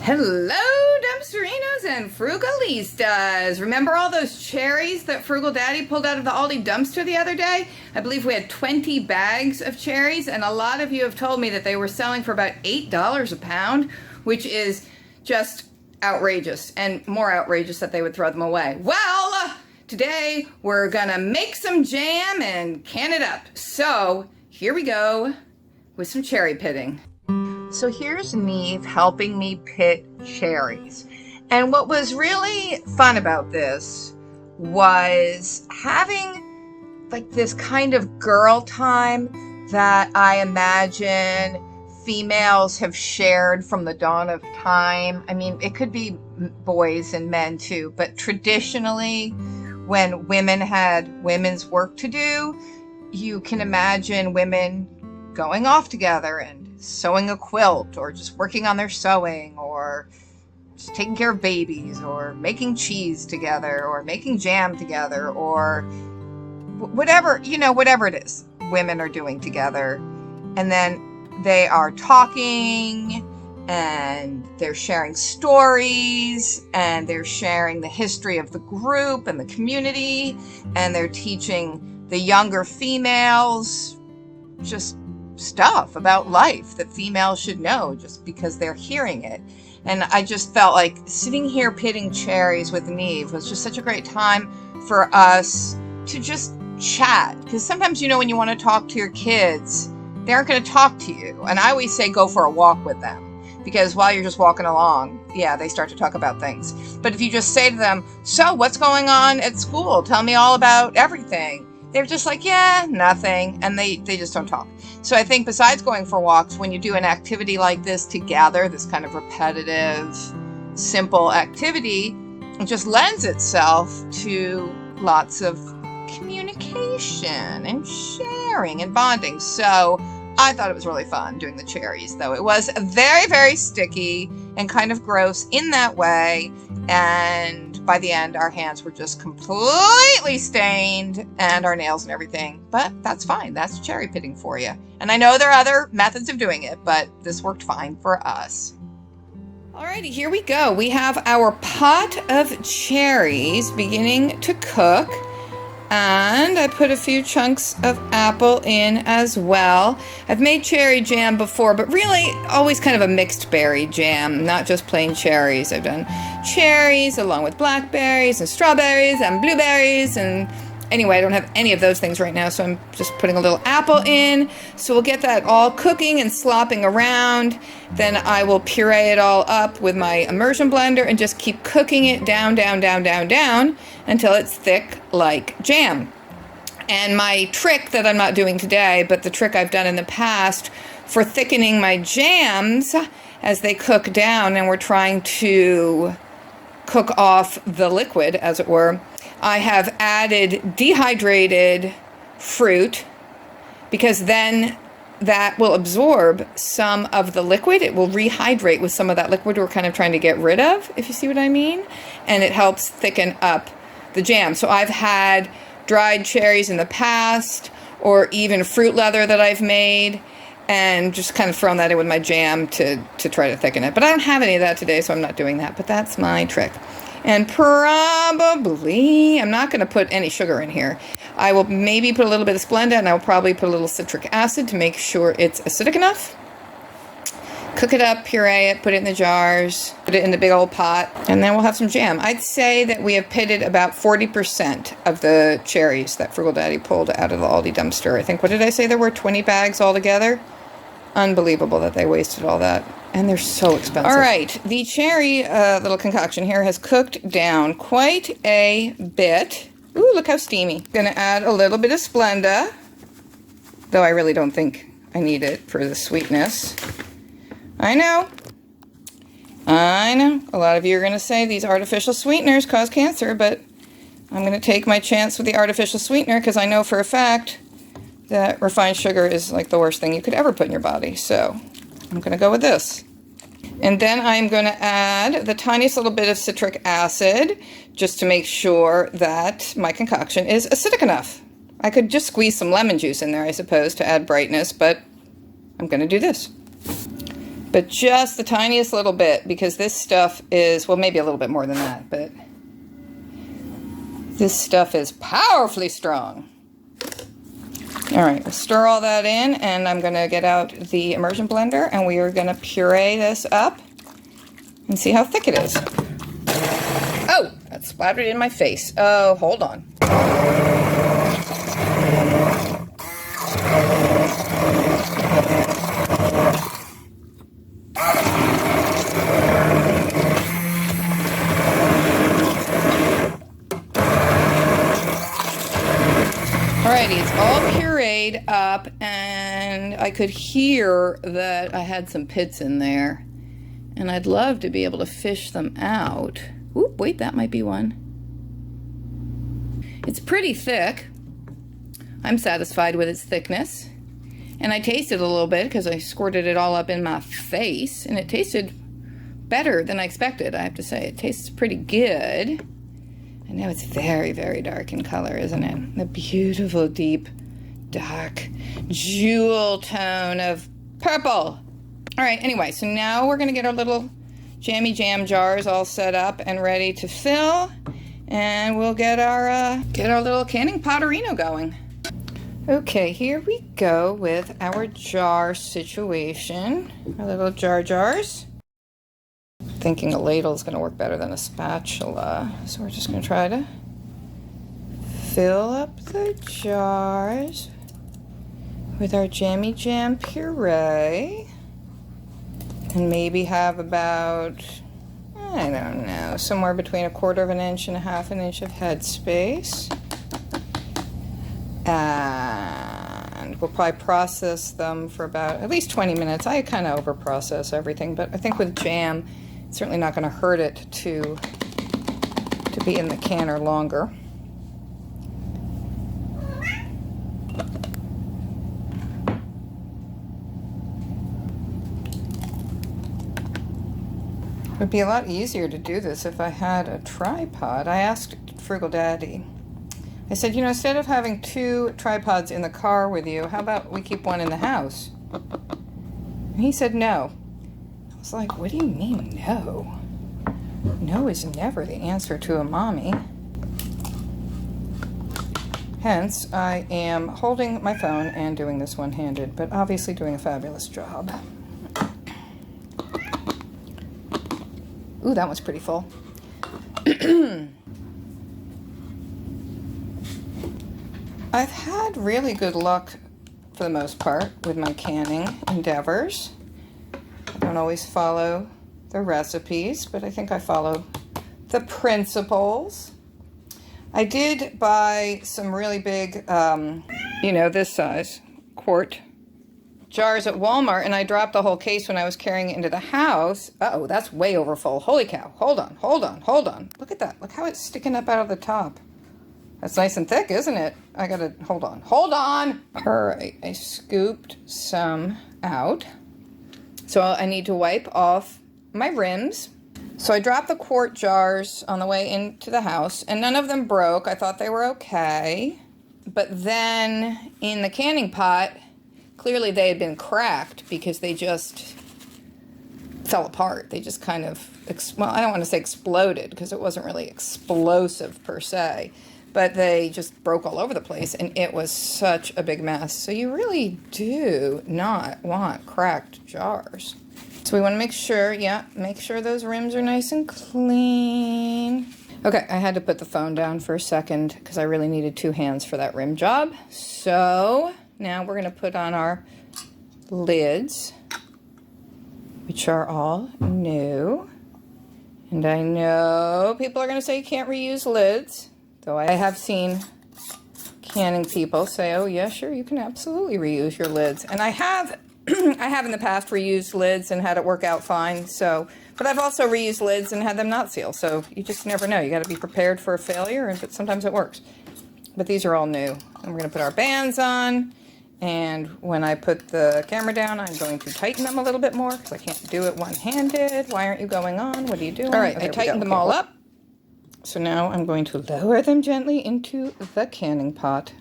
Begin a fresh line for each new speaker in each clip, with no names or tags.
Hello, Dumpsterinos and Frugalistas. Remember all those cherries that Frugal Daddy pulled out of the Aldi dumpster the other day? I believe we had 20 bags of cherries, and a lot of you have told me that they were selling for about $8 a pound, which is just outrageous, and more outrageous that they would throw them away. Well, today we're gonna make some jam and can it up. So here we go with some cherry pitting. So here's Neve helping me pit cherries. And what was really fun about this was having like this kind of girl time that I imagine females have shared from the dawn of time. I mean, it could be boys and men too, but traditionally when women had women's work to do, you can imagine women going off together and sewing a quilt, or just working on their sewing, or just taking care of babies, or making cheese together, or making jam together, or whatever, whatever it is women are doing together. And then they are talking and they're sharing stories and they're sharing the history of the group and the community, and they're teaching the younger females just stuff about life that females should know just because they're hearing it. And I just felt like sitting here pitting cherries with Neve was just such a great time for us to just chat, because sometimes when you want to talk to your kids, they aren't going to talk to you. And I always say go for a walk with them, because while you're just walking along, they start to talk about things. But if you just say to them, so what's going on at school, tell me all about everything, they're just like, yeah, nothing. And they just don't talk. So I think besides going for walks, when you do an activity like this together, this kind of repetitive, simple activity, it just lends itself to lots of communication and sharing and bonding. So I thought it was really fun doing the cherries, though it was very, very sticky and kind of gross in that way. And by the end, our hands were just completely stained, and our nails and everything. But that's fine. That's cherry pitting for you. And I know there are other methods of doing it, but this worked fine for us. Alrighty, here we go. We have our pot of cherries beginning to cook. And I put a few chunks of apple in as well. I've made cherry jam before, but really always kind of a mixed berry jam, not just plain cherries. I've done cherries along with blackberries and strawberries and blueberries, and anyway, I don't have any of those things right now, so I'm just putting a little apple in. So we'll get that all cooking and slopping around. Then I will puree it all up with my immersion blender and just keep cooking it down until it's thick like jam. And my trick that I'm not doing today, but the trick I've done in the past for thickening my jams as they cook down and we're trying to cook off the liquid, as it were, I have added dehydrated fruit, because then that will absorb some of the liquid. It will rehydrate with some of that liquid we're kind of trying to get rid of, if you see what I mean. And it helps thicken up the jam. So I've had dried cherries in the past, or even fruit leather that I've made, and just kind of thrown that in with my jam to try to thicken it. But I don't have any of that today, so I'm not doing that. But that's my trick. And probably, I'm not going to put any sugar in here. I will maybe put a little bit of Splenda, and I'll probably put a little citric acid to make sure it's acidic enough. Cook it up, puree it, put it in the jars, put it in the big old pot, and then we'll have some jam. I'd say that we have pitted about 40% of the cherries that Frugal Daddy pulled out of the Aldi dumpster. I think, what did I say? There were 20 bags altogether. Unbelievable that they wasted all that. And they're so expensive. All right, the cherry little concoction here has cooked down quite a bit. Ooh, look how steamy. Gonna add a little bit of Splenda, though I really don't think I need it for the sweetness. I know. A lot of you are gonna say these artificial sweeteners cause cancer, but I'm gonna take my chance with the artificial sweetener, because I know for a fact that refined sugar is like the worst thing you could ever put in your body. So I'm gonna go with this. And then I'm going to add the tiniest little bit of citric acid just to make sure that my concoction is acidic enough. I could just squeeze some lemon juice in there, I suppose, to add brightness, but I'm going to do this. but just the tiniest little bit, because this stuff is, well, maybe a little bit more than that, but this stuff is powerfully strong. All right, we'll stir all that in, and I'm gonna get out the immersion blender, and we are gonna puree this up and see how thick it is. Oh, that splattered in my face. Oh, hold on. Alrighty, it's all pureed up, and I could hear that I had some pits in there, and I'd love to be able to fish them out. Oop, wait, that might be one. It's pretty thick. I'm satisfied with its thickness, and I tasted a little bit because I squirted it all up in my face, and it tasted better than I expected, I have to say. It tastes pretty good. I know it's very, very dark in color, isn't it? The beautiful, deep, dark, jewel tone of purple. All right, anyway, so now we're gonna get our little jammy jam jars all set up and ready to fill, and we'll get our little canning potterino going. Okay, here we go with our jar situation. Our little jars. Thinking a ladle is going to work better than a spatula, so we're just going to try to fill up the jars with our jammy jam puree, and maybe have about, I don't know, somewhere between 1/4 of an inch and 1/2 an inch of headspace. And we'll probably process them for about at least 20 minutes. I kind of over process everything, but I think with jam, it's certainly not going to hurt it to be in the canner longer. It would be a lot easier to do this if I had a tripod. I asked Frugal Daddy, I said, you know, instead of having 2 tripods in the car with you, how about we keep one in the house? And he said no. I was like, what do you mean no? No is never the answer to a mommy. Hence, I am holding my phone and doing this one-handed, but obviously doing a fabulous job. Ooh, that one's pretty full. I've had really good luck, for the most part, with my canning endeavors. I don't always follow the recipes, but I think I follow the principles. I did buy some really big, you know, this size, quart jars at Walmart, and I dropped the whole case when I was carrying it into the house. Uh-oh, that's way over full. Holy cow. Hold on, hold on, hold on. Look at that. Look how it's sticking up out of the top. That's nice and thick, isn't it? I gotta, hold on. Hold on! All right, I scooped some out. So I need to wipe off my rims. So I dropped the quart jars on the way into the house, and none of them broke. I thought they were okay. But then in the canning pot, clearly they had been cracked because they just fell apart. They just kind of, well, I don't want to say exploded because it wasn't really explosive per se, but they just broke all over the place, and it was such a big mess. So you really do not want cracked jars. So we want to make sure, yeah, make sure those rims are nice and clean. Okay, I had to put the phone down for a second because I really needed 2 hands for that rim job. So now we're going to put on our lids, which are all new. And I know people are going to say you can't reuse lids. Though I have seen canning people say, oh yeah, sure, you can absolutely reuse your lids. And I have I have in the past reused lids and had it work out fine. So, but I've also reused lids and had them not seal. So you just never know. You got to be prepared for a failure, but sometimes it works. But these are all new. And we're going to put our bands on. And when I put the camera down, I'm going to tighten them a little bit more because I can't do it one-handed. Why aren't you going on? What are you doing? All right, I tightened them all up. So now I'm going to lower them gently into the canning pot.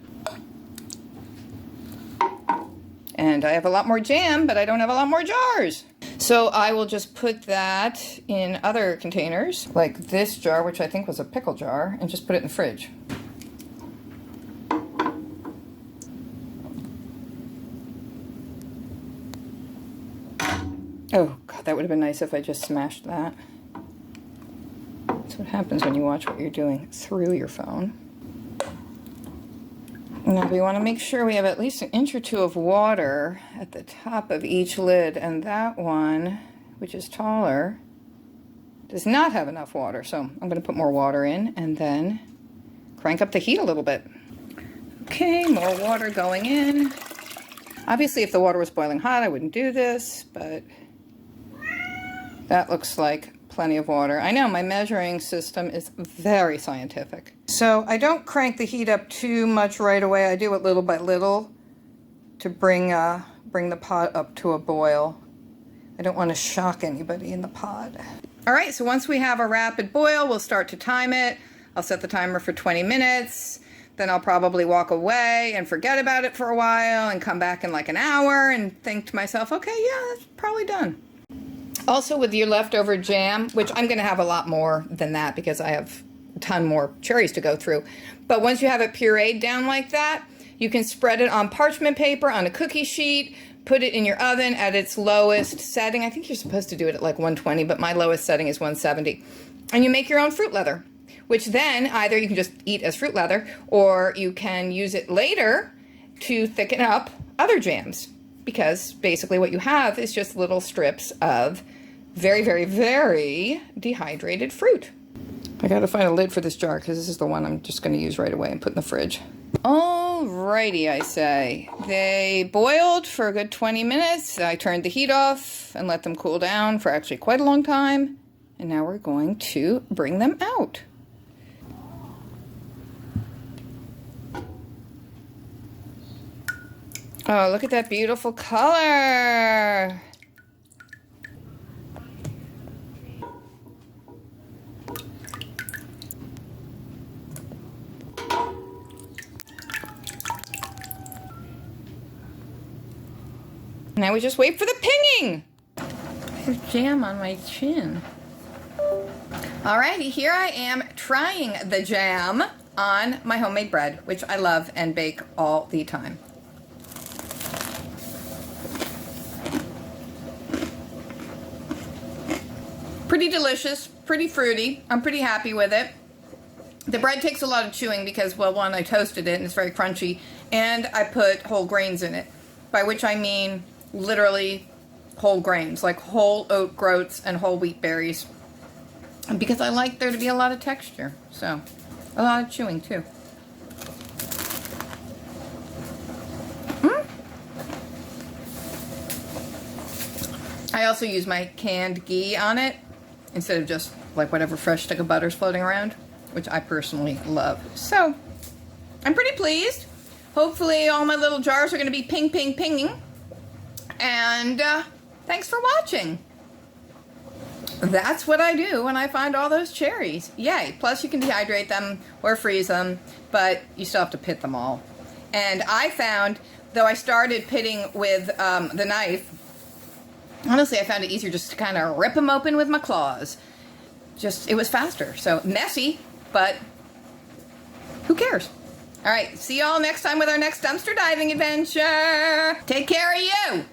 And I have a lot more jam, but I don't have a lot more jars. So I will just put that in other containers, like this jar, which I think was a pickle jar, and just put it in the fridge. Oh, God, that would have been nice if I just smashed that. That's what happens when you watch what you're doing through your phone. Now we want to make sure we have at least an inch or two of water at the top of each lid, and that one, which is taller, does not have enough water. So I'm going to put more water in and then crank up the heat a little bit. Okay, more water going in. Obviously, if the water was boiling hot, I wouldn't do this, but that looks like plenty of water. I know my measuring system is very scientific. So I don't crank the heat up too much right away. I do it little by little to bring the pot up to a boil. I don't want to shock anybody in the pot. All right, so once we have a rapid boil, we'll start to time it. I'll set the timer for 20 minutes. Then I'll probably walk away and forget about it for a while and come back in like an hour and think to myself, okay, yeah, that's probably done. Also with your leftover jam, which I'm going to have a lot more than that because I have a ton more cherries to go through. But once you have it pureed down like that, you can spread it on parchment paper, on a cookie sheet, put it in your oven at its lowest setting. I think you're supposed to do it at like 120, but my lowest setting is 170. And you make your own fruit leather, which then either you can just eat as fruit leather or you can use it later to thicken up other jams. Because basically what you have is just little strips of very, very, very dehydrated fruit. I gotta find a lid for this jar because this is the one I'm just gonna use right away and put in the fridge. Alrighty, I say. They boiled for a good 20 minutes. I turned the heat off and let them cool down for actually quite a long time. And now we're going to bring them out. Oh, look at that beautiful color. Now we just wait for the pinging. There's jam on my chin. Alrighty, here I am trying the jam on my homemade bread, which I love and bake all the time. Pretty delicious, pretty fruity. I'm pretty happy with it. The bread takes a lot of chewing because, well, one, I toasted it and it's very crunchy, and I put whole grains in it, by which I mean literally whole grains, like whole oat groats and whole wheat berries, because I like there to be a lot of texture, so a lot of chewing too. I also use my canned ghee on it instead of just like whatever fresh stick of butter's floating around, which I personally love. So I'm pretty pleased. Hopefully all my little jars are going to be ping, ping, pinging. And thanks for watching. That's what I do when I find all those cherries. Yay. Plus you can dehydrate them or freeze them, but you still have to pit them all. And I found, though I started pitting with the knife, honestly I found it easier just to kind of rip them open with my claws. Just, it was faster. So messy, but who cares? All right, see y'all next time with our next dumpster diving adventure. Take care of you.